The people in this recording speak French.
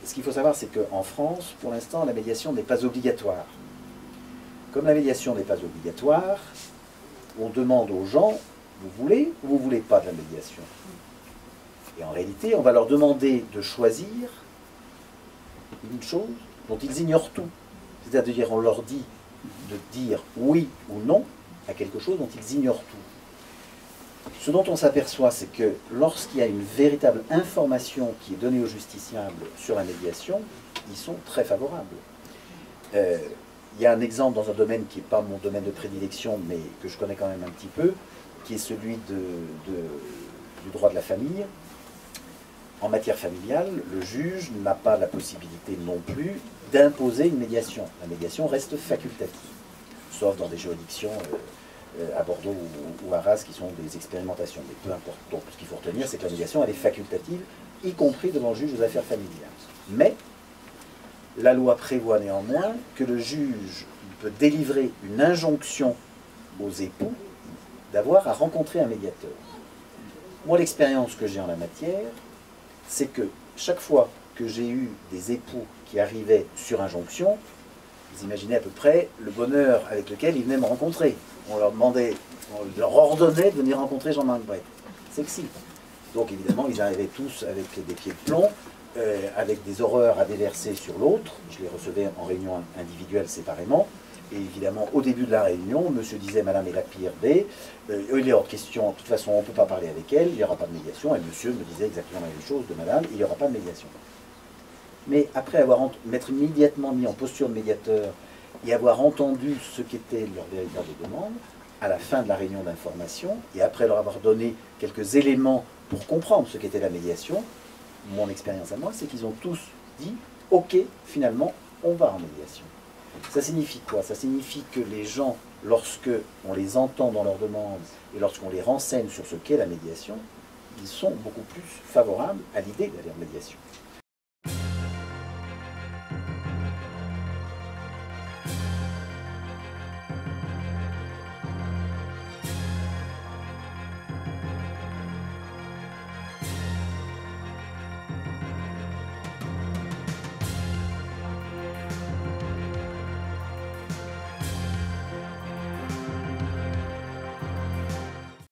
Ce qu'il faut savoir, c'est qu'en France, pour l'instant, la médiation n'est pas obligatoire. Comme la médiation n'est pas obligatoire, on demande aux gens, vous voulez ou vous ne voulez pas de la médiation? Et en réalité, on va leur demander de choisir une chose dont ils ignorent tout. C'est-à-dire, on leur dit de dire oui ou non à quelque chose dont ils ignorent tout. Ce dont on s'aperçoit, c'est que lorsqu'il y a une véritable information qui est donnée aux justiciables sur la médiation, ils sont très favorables. Il y a un exemple dans un domaine qui n'est pas mon domaine de prédilection, mais que je connais quand même un petit peu, qui est celui du droit de la famille. En matière familiale, le juge n'a pas la possibilité non plus d'imposer une médiation. La médiation reste facultative, sauf dans des juridictions à Bordeaux ou à Arras qui sont des expérimentations. Mais peu importe. Donc ce qu'il faut retenir, c'est que la médiation, elle est facultative, y compris devant le juge aux affaires familiales. Mais la loi prévoit néanmoins que le juge peut délivrer une injonction aux époux d'avoir à rencontrer un médiateur. Moi, l'expérience que j'ai en la matière, c'est que chaque fois que j'ai eu des époux qui arrivaient sur injonction, vous imaginez à peu près le bonheur avec lequel ils venaient me rencontrer. On leur demandait, on leur ordonnait de venir rencontrer Jean-Marc Brett. Sexy. Donc évidemment, ils arrivaient tous avec des pieds de plomb, avec des horreurs à déverser sur l'autre. Je les recevais en réunion individuelle séparément. Et évidemment, au début de la réunion, monsieur disait, madame est la pire des, il est hors de question, de toute façon, on ne peut pas parler avec elle, il n'y aura pas de médiation. Et monsieur me disait exactement la même chose de madame, il n'y aura pas de médiation. Mais après m'être immédiatement mis en posture de médiateur et avoir entendu ce qu'était leur véritable demande, à la fin de la réunion d'information, et après leur avoir donné quelques éléments pour comprendre ce qu'était la médiation, mon expérience à moi, c'est qu'ils ont tous dit, ok, finalement, on va en médiation. Ça signifie quoi? Ça signifie que les gens, lorsque on les entend dans leurs demandes et lorsqu'on les renseigne sur ce qu'est la médiation, ils sont beaucoup plus favorables à l'idée d'aller en médiation.